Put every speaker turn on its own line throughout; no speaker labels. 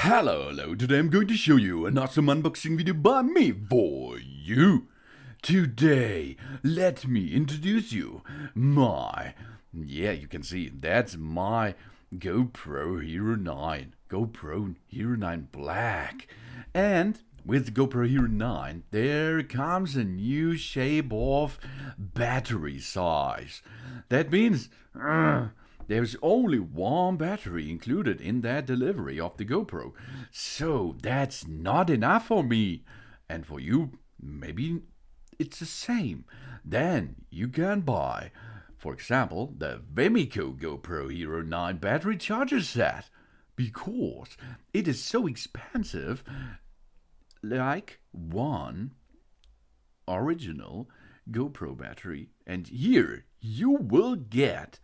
Hello, today I'm going to show you an awesome unboxing video by me for you. Today, let me introduce you you can see, that's my GoPro HERO9, GoPro HERO9 Black. And with the GoPro HERO9, there comes a new shape of battery size. That means, there's only one battery included in that delivery of the GoPro. So that's not enough for me. And for you, maybe it's the same. Then you can buy, for example, the Vemico GoPro HERO9 battery charger set. Because it is so expensive, like one original GoPro battery. And here you will get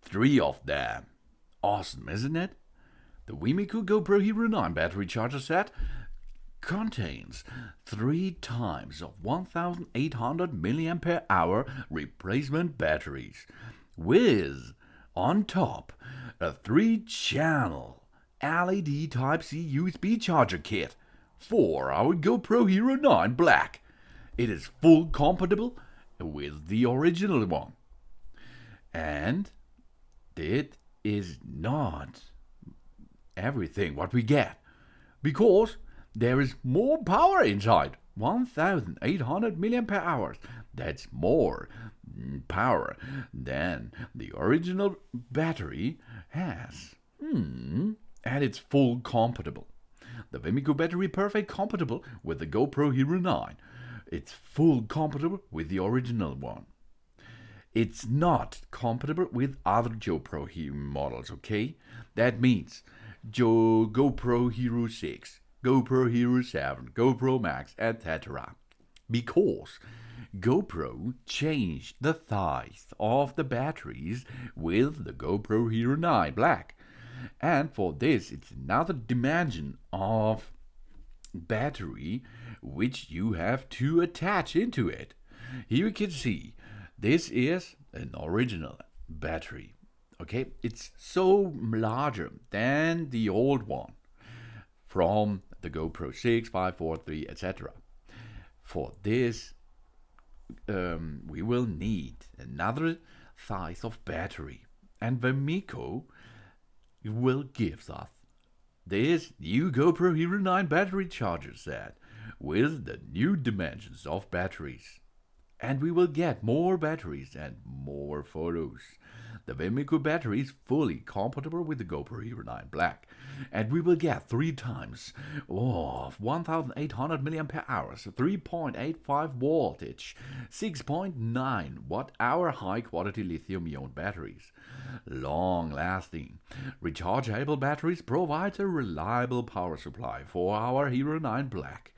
3 of them. Awesome, isn't it? The Vemico GoPro HERO9 battery charger set contains 3 times of 1800 mAh replacement batteries, with, on top, a 3-channel LED Type-C USB charger kit for our GoPro HERO9 Black. It is full compatible with the original one. And it is not everything what we get, because there is more power inside. 1800 mAh. That's more power than the original battery has. And it's full compatible. The Vemico battery perfect compatible with the GoPro HERO9. It's full compatible with the original one. It's not compatible with other GoPro Hero models, okay? That means GoPro Hero 6, GoPro Hero 7, GoPro Max, etc. Because GoPro changed the size of the batteries with the GoPro HERO9 Black. And for this, it's another dimension of battery which you have to attach into it. Here you can see, this is an original battery, okay? It's so larger than the old one from the GoPro 6, 5, 4, 3, etc. For this, we will need another size of battery. And Vemico will give us this new GoPro HERO9 battery charger set with the new dimensions of batteries. And we will get more batteries and more photos. The Vemico battery is fully compatible with the GoPro HERO9 Black. And we will get 3 times of 1800 mAh, 3.85 voltage, 6.9 watt-hour high-quality lithium-ion batteries. Long-lasting, rechargeable batteries provides a reliable power supply for our HERO9 Black.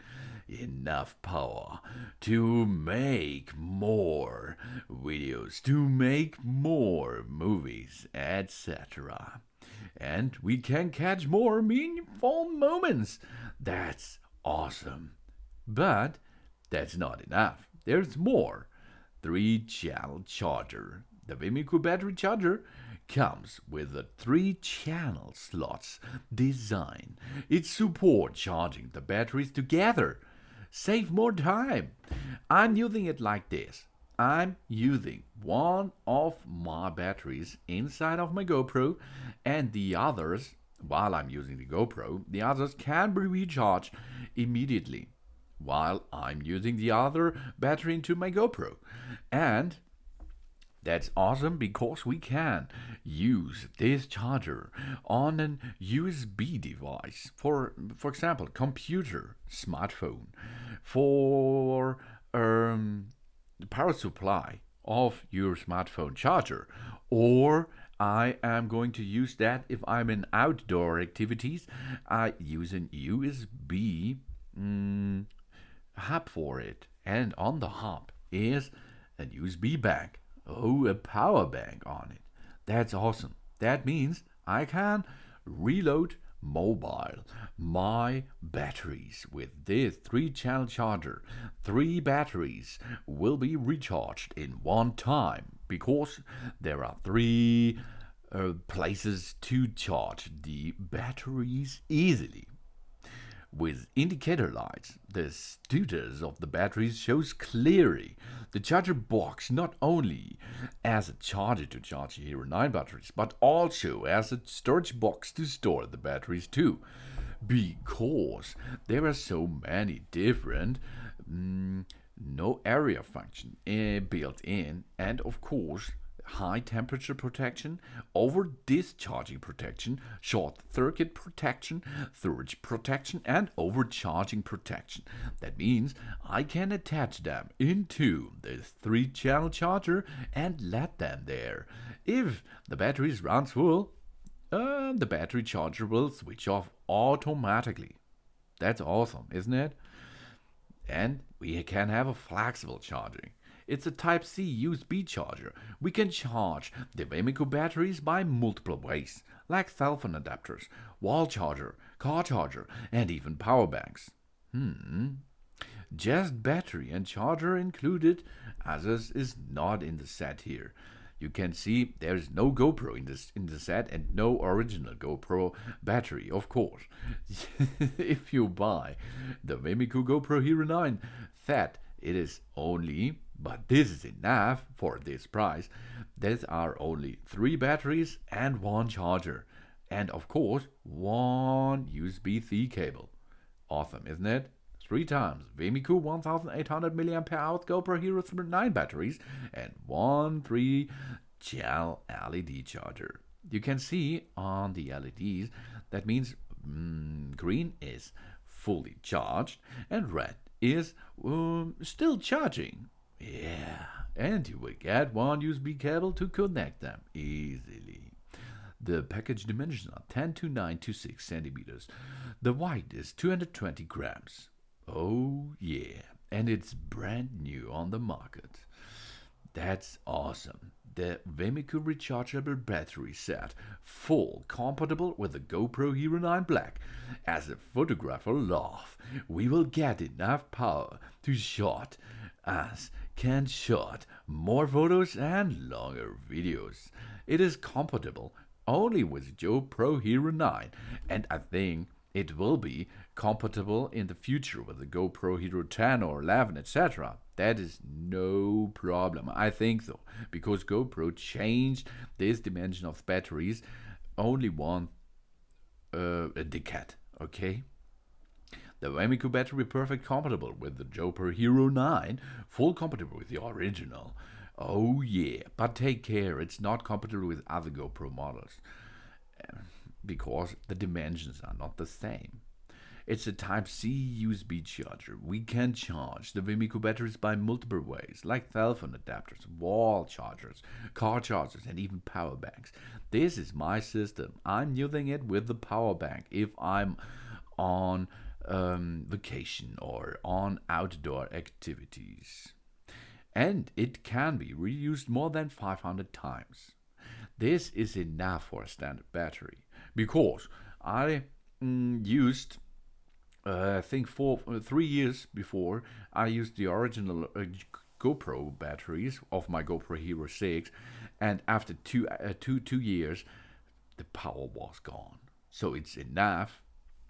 Enough power to make more videos, to make more movies, etc. And we can catch more meaningful moments. That's awesome. But that's not enough. There's more. 3-channel charger. The Vemico battery charger comes with a 3-channel slots design. It supports charging the batteries together. Save more time. I'm using it like this. I'm using one of my batteries inside of my GoPro, and the others, while I'm using the GoPro, the others can be recharged immediately while I'm using the other battery into my GoPro. And that's awesome because we can use this charger on an USB device, for example, computer, smartphone, for the power supply of your smartphone charger. Or I am going to use that if I'm in outdoor activities. I use an USB hub for it, and on the hub is a USB bank. Oh, a power bank on it. That's awesome. That means I can reload my batteries with this 3-channel charger. 3 batteries will be recharged in one time because there are 3 places to charge the batteries easily. With indicator lights, the stutas of the batteries shows clearly. The charger box not only as a charger to charge HERO9 batteries, but also as a storage box to store the batteries too. Because there are so many different no area function built in, and of course high temperature protection, over discharging protection, short circuit protection, surge protection, and overcharging protection. That means I can attach them into this 3-channel charger and let them there. If the batteries runs full, the battery charger will switch off automatically. That's awesome, isn't it? And we can have a flexible charging. It's a Type-C USB charger. We can charge the Vemico batteries by multiple ways, like cell phone adapters, wall charger, car charger, and even power banks. Just battery and charger included, as is not in the set here. You can see there's no GoPro in the set and no original GoPro battery, of course. If you buy the Vemico GoPro HERO9 set, it is only, but this is enough for this price. There are only 3 batteries and 1 charger, and of course 1 USB-C cable. Awesome, isn't it? 3 times Vemico 1800 mAh GoPro HERO9 batteries and 1 3-channel LED charger. You can see on the LEDs, that means green is fully charged and red is still charging. Yeah, and you will get 1 USB cable to connect them easily. The package dimensions are 10 to 9 to 6 centimeters. The weight is 220 grams. Oh yeah, and it's brand new on the market. That's awesome. The Vemico rechargeable battery set, full compatible with the GoPro HERO9 Black. As a photographer love, we will get enough power to shot as can shot more photos and longer videos. It is compatible only with GoPro HERO9, and I think it will be compatible in the future with the GoPro Hero 10 or 11, etc. That is no problem. I think so, because GoPro changed this dimension of batteries only a decade, okay? The Vemico battery perfect compatible with the GoPro HERO9, full compatible with the original. Oh yeah, but take care, it's not compatible with other GoPro models, because the dimensions are not the same. It's a Type-C USB charger. We can charge the Vemico batteries by multiple ways, like cell phone adapters, wall chargers, car chargers, and even power banks. This is my system. I'm using it with the power bank if I'm on vacation or on outdoor activities. And it can be reused more than 500 times. This is enough for a standard battery, because I used, I think 3 years before, I used the original GoPro batteries of my GoPro Hero 6, and after two years, the power was gone. So it's enough,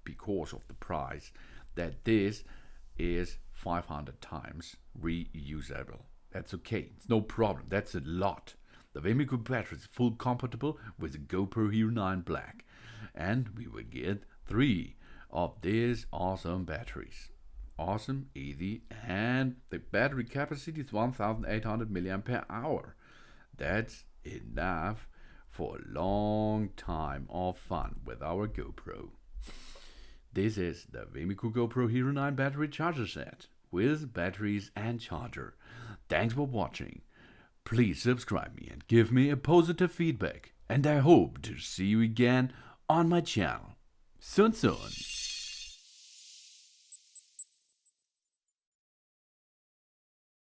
because of the price, that this is 500 times reusable. That's okay, it's no problem, that's a lot. The Vemico battery is full compatible with the GoPro HERO9 Black, and we will get 3 of these awesome batteries. Awesome, easy, and the battery capacity is 1800 mAh. That's enough for a long time of fun with our GoPro. This is the Vemico GoPro HERO9 battery charger set with batteries and charger. Thanks for watching. Please subscribe me and give me a positive feedback, and I hope to see you again on my channel soon.